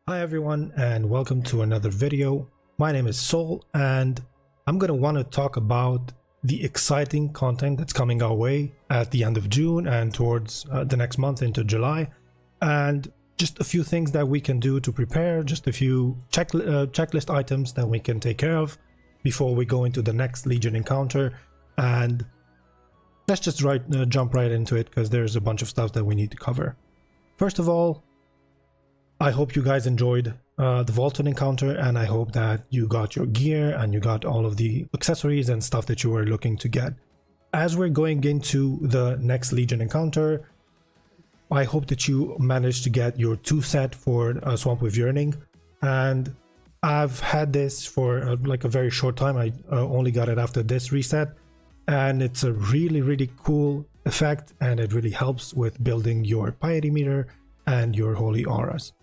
Hi everyone and welcome to another video. My name is Sol and I'm going to want to talk about the exciting content that's coming our way at the end of June and towards the next month into July, and just a few things that we can do to prepare, just a few checklist items that we can take care of before we go into the next Legion encounter. And let's just jump right into it because there's a bunch of stuff that we need to cover. First of all, I hope you guys enjoyed the Vaulted encounter, and I hope that you got your gear and you got all of the accessories and stuff that you were looking to get. As we're going into the next Legion encounter, I hope that you managed to get your 2 set for Swamp with Yearning. And I've had this for like a very short time. I only got it after this reset, and it's a really cool effect, and it really helps with building your piety meter and your holy auras.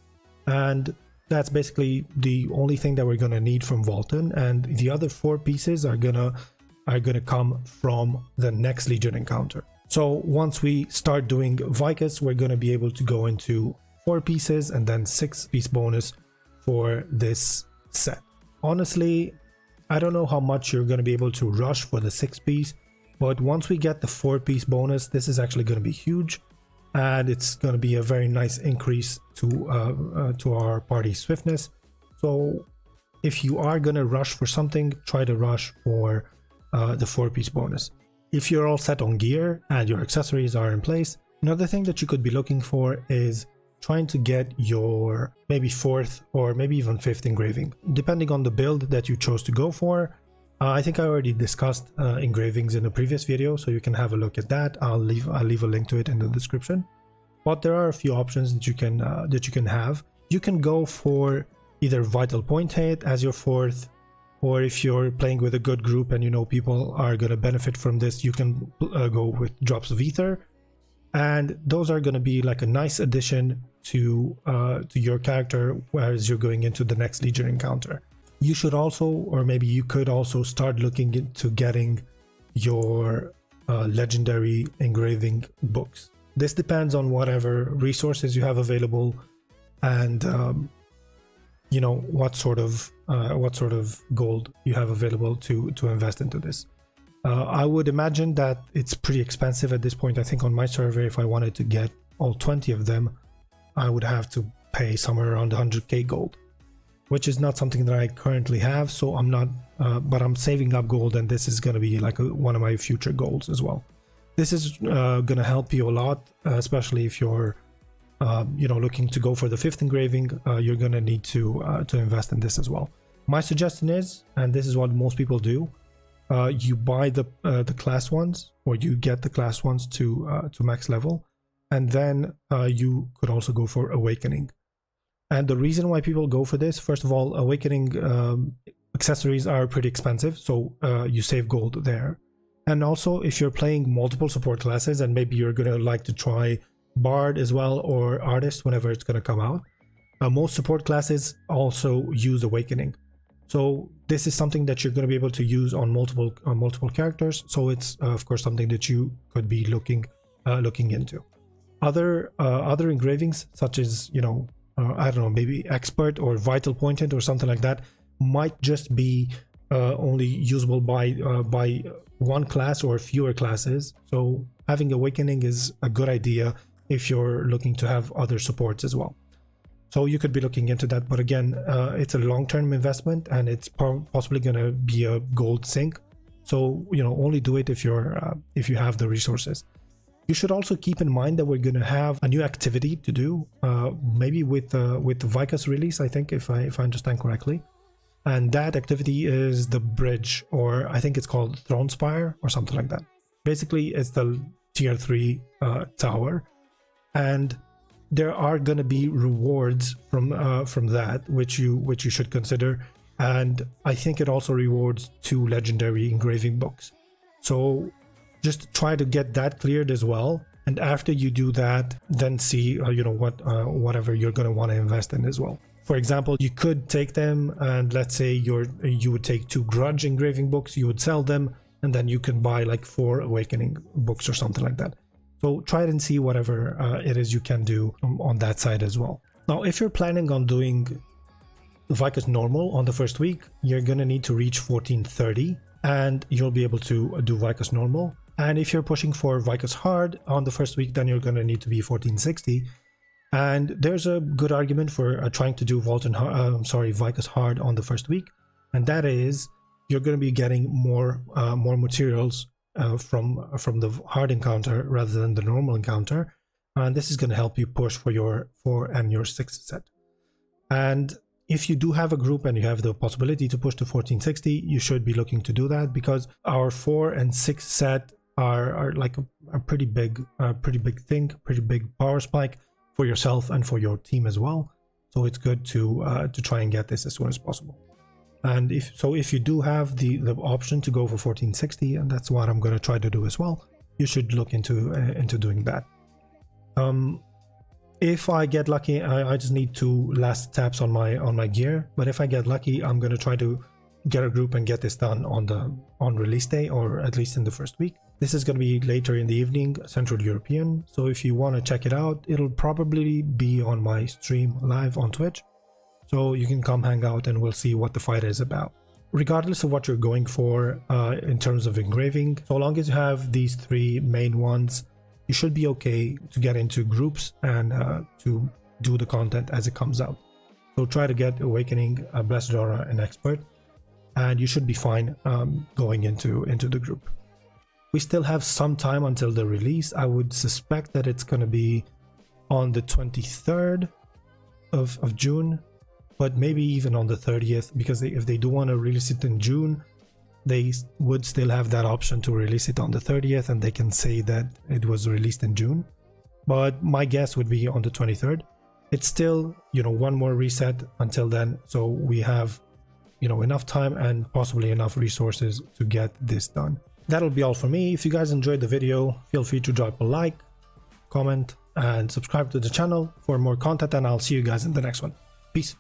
And that's basically the only thing that we're gonna need from Vaulton, and the other 4 pieces are gonna come from the next Legion encounter. So once we start doing Vykas, we're gonna be able to go into 4 pieces and then 6-piece bonus for this set. Honestly, I don't know how much you're gonna be able to rush for the 6-piece, but once we get the 4-piece bonus, this is actually gonna be huge. And it's going to be a very nice increase to our party swiftness. So if you are going to rush for something, try to rush for the 4-piece bonus. If you're all set on gear and your accessories are in place, another thing that you could be looking for is trying to get your maybe 4th or maybe even 5th engraving, depending on the build that you chose to go for. I think I already discussed engravings in a previous video, so you can have a look at that. I'll leave a link to it in the description. But there are a few options that you can have. You can go for either Vital Point Hit as your 4th, or if you're playing with a good group and you know people are going to benefit from this, you can go with Drops of Ether, and those are going to be like a nice addition to your character as you're going into the next Legion encounter. You should also, or maybe you could also start looking into getting your legendary engraving books. This depends on whatever resources you have available, and you know what sort of gold you have available to invest into this. I would imagine that it's pretty expensive at this point. I think on my server, if I wanted to get all 20 of them, I would have to pay somewhere around 100k gold, which is not something that I currently have, so I'm not, but I'm saving up gold, and this is going to be like one of my future goals as well. This is going to help you a lot, especially if you're, you know, looking to go for the 5th engraving. You're going to need to invest in this as well. My suggestion is, and this is what most people do, you buy the class ones, or you get the class ones to max level, and then you could also go for Awakening. And the reason why people go for this, first of all, Awakening accessories are pretty expensive, so you save gold there. And also, if you're playing multiple support classes and maybe you're going to like to try Bard as well, or Artist whenever it's going to come out, most support classes also use Awakening. So this is something that you're going to be able to use on multiple characters. So it's of course something that you could be looking into. Other engravings, such as, you know, I don't know, maybe Expert or Vital Pointed or something like that, might just be only usable by one class or fewer classes. So having Awakening is a good idea if you're looking to have other supports as well. So you could be looking into that, but again, it's a long-term investment, and it's possibly going to be a gold sink. So, you know, only do it if you have the resources. You should also keep in mind that we're going to have a new activity to do, maybe with the Vykas release, I think, if I understand correctly. And that activity is the bridge, or I think it's called Throne Spire or something like that. Basically, it's the tier 3 tower, and there are going to be rewards from that, which you should consider. And I think it also rewards 2 legendary engraving books. So just try to get that cleared as well, and after you do that, then see you know whatever you're going to want to invest in as well. For example, you could take them, and let's say you would take 2 grudge engraving books, you would sell them, and then you can buy like 4 awakening books or something like that. So try it and see whatever it is you can do on that side as well. Now, if you're planning on doing Vykas normal on the first week, you're gonna need to reach 1430 and you'll be able to do Vykas normal. And if you're pushing for Vykas hard on the first week, then you're gonna need to be 1460. And there's a good argument for trying to do Vykas hard on the first week, and that is you're going to be getting more materials from the hard encounter rather than the normal encounter, and this is going to help you push for your 4 and your 6 set. And if you do have a group and you have the possibility to push to 1460, you should be looking to do that, because our 4 and 6 set are like a pretty big thing, pretty big power spike for yourself and for your team as well. So it's good to try and get this as soon as possible. And if you do have the option to go for 1460, and that's what I'm going to try to do as well, you should look into doing that. If I get lucky, I just need 2 last taps on my gear, but if I get lucky, I'm going to try to get a group and get this done on release day, or at least in the first week. This is going to be later in the evening, Central European, so if you want to check it out, it'll probably be on my stream live on Twitch, so you can come hang out and we'll see what the fight is about. Regardless of what you're going for in terms of engraving, so long as you have these 3 main ones, you should be okay to get into groups and to do the content as it comes out. So try to get Awakening, Blessed Aura, and Expert, and you should be fine going into the group. We still have some time until the release. I would suspect that it's going to be on the 23rd of June, but maybe even on the 30th, because if they do want to release it in June, they would still have that option to release it on the 30th, and they can say that it was released in June. But my guess would be on the 23rd. It's still, one more reset until then, so we have, enough time and possibly enough resources to get this done. That'll be all for me. If you guys enjoyed the video, feel free to drop a like, comment, and subscribe to the channel for more content, and I'll see you guys in the next one. Peace.